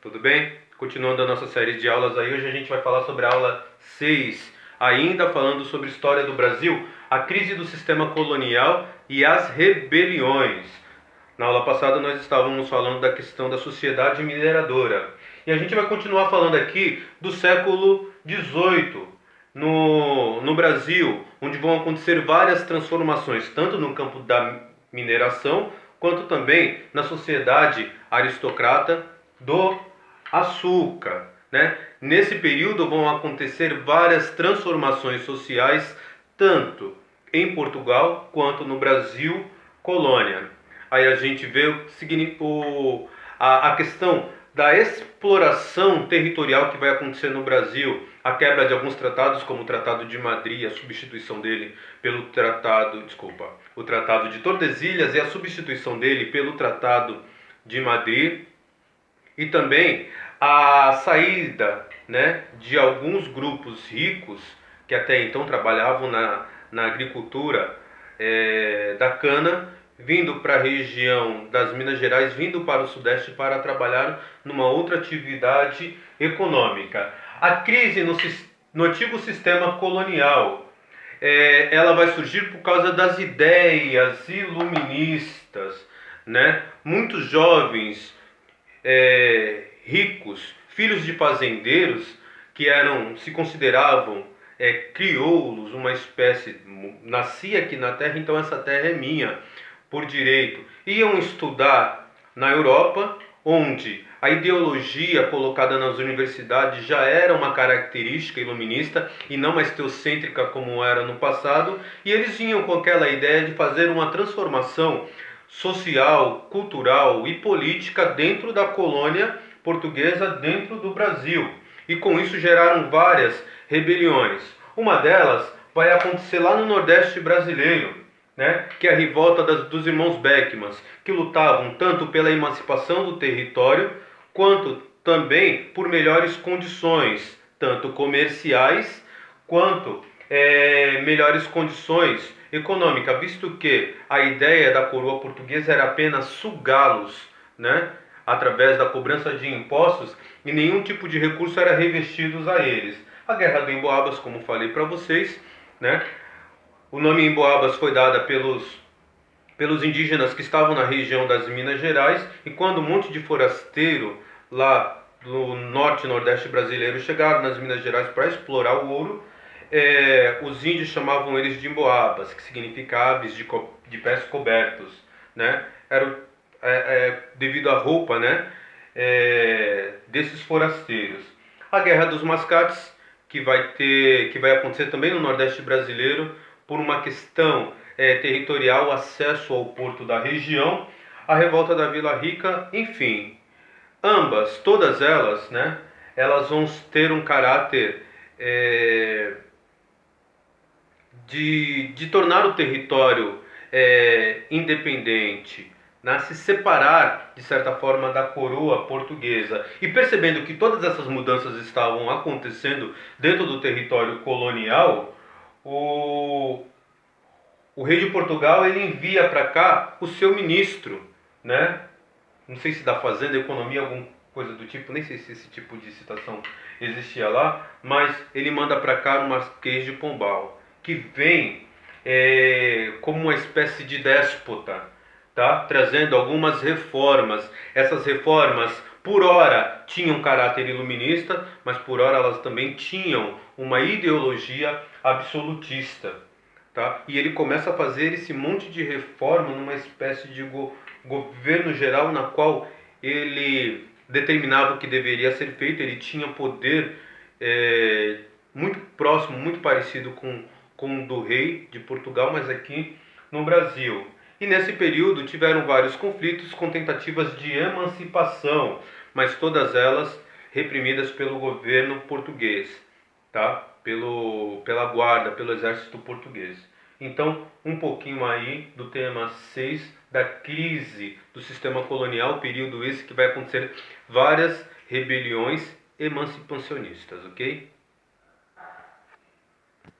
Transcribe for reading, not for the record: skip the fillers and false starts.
Tudo bem? Continuando a nossa série de aulas aí, hoje a gente vai falar sobre a aula 6, ainda falando sobre história do Brasil, a crise do sistema colonial e as rebeliões. Na aula passada nós estávamos falando da questão da sociedade mineradora. E a gente vai continuar falando aqui do século XVIII no Brasil, onde vão acontecer várias transformações, tanto no campo da mineração, quanto também na sociedade aristocrata do açúcar, né? Nesse período vão acontecer várias transformações sociais, tanto em Portugal quanto no Brasil colônia. Aí a gente vê a questão da exploração territorial que vai acontecer no Brasil, a quebra de alguns tratados, como o Tratado de Madrid, a substituição dele pelo o Tratado de Tordesilhas e a substituição dele pelo Tratado de Madrid, e também a saída, né, de alguns grupos ricos que até então trabalhavam na agricultura da cana, vindo para a região das Minas Gerais, vindo para o Sudeste para trabalhar numa outra atividade econômica. A crise no antigo sistema colonial, ela vai surgir por causa das ideias iluministas, né? Muitos jovens ricos, filhos de fazendeiros, que se consideravam crioulos, uma espécie, nasci aqui na terra, então essa terra é minha, por direito. Iam estudar na Europa, onde a ideologia colocada nas universidades já era uma característica iluminista e não mais teocêntrica como era no passado, e eles vinham com aquela ideia de fazer uma transformação social, cultural e política dentro da colônia portuguesa, dentro do Brasil. E com isso geraram várias rebeliões. Uma delas vai acontecer lá no Nordeste brasileiro, né? Que é a revolta dos irmãos Beckman, que lutavam tanto pela emancipação do território, quanto também por melhores condições, tanto comerciais, quanto melhores condições econômica, visto que a ideia da coroa portuguesa era apenas sugá-los, né, através da cobrança de impostos, e nenhum tipo de recurso era revestido a eles. A Guerra do Emboabas, como falei para vocês, né, o nome Emboabas foi dado pelos indígenas que estavam na região das Minas Gerais, e quando um monte de forasteiro lá do norte e nordeste brasileiro chegaram nas Minas Gerais para explorar o ouro, os índios chamavam eles de emboabas, que significa aves de pés cobertos, né? Devido à roupa, né, desses forasteiros. A Guerra dos Mascates, que vai acontecer também no Nordeste brasileiro, por uma questão territorial, acesso ao porto da região, a revolta da Vila Rica, enfim. Todas elas, né, elas vão ter um caráter de tornar o território independente, né, se separar de certa forma da coroa portuguesa. E percebendo que todas essas mudanças estavam acontecendo dentro do território colonial, o rei de Portugal ele envia para cá o seu ministro, né? Não sei se da Fazenda, Economia, alguma coisa do tipo, nem sei se esse tipo de citação existia lá, mas ele manda para cá o Marquês de Pombal, que vem como uma espécie de déspota, tá? Trazendo algumas reformas. Essas reformas, por ora, tinham caráter iluminista, mas por ora elas também tinham uma ideologia absolutista, tá? E ele começa a fazer esse monte de reforma numa espécie de governo geral, na qual ele determinava o que deveria ser feito. Ele tinha poder muito próximo, muito parecido com o do rei de Portugal, mas aqui no Brasil. E nesse período tiveram vários conflitos com tentativas de emancipação, mas todas elas reprimidas pelo governo português, tá? Pela guarda, pelo exército português. Então, um pouquinho aí do tema 6 da crise do sistema colonial, período esse que vai acontecer várias rebeliões emancipacionistas, ok?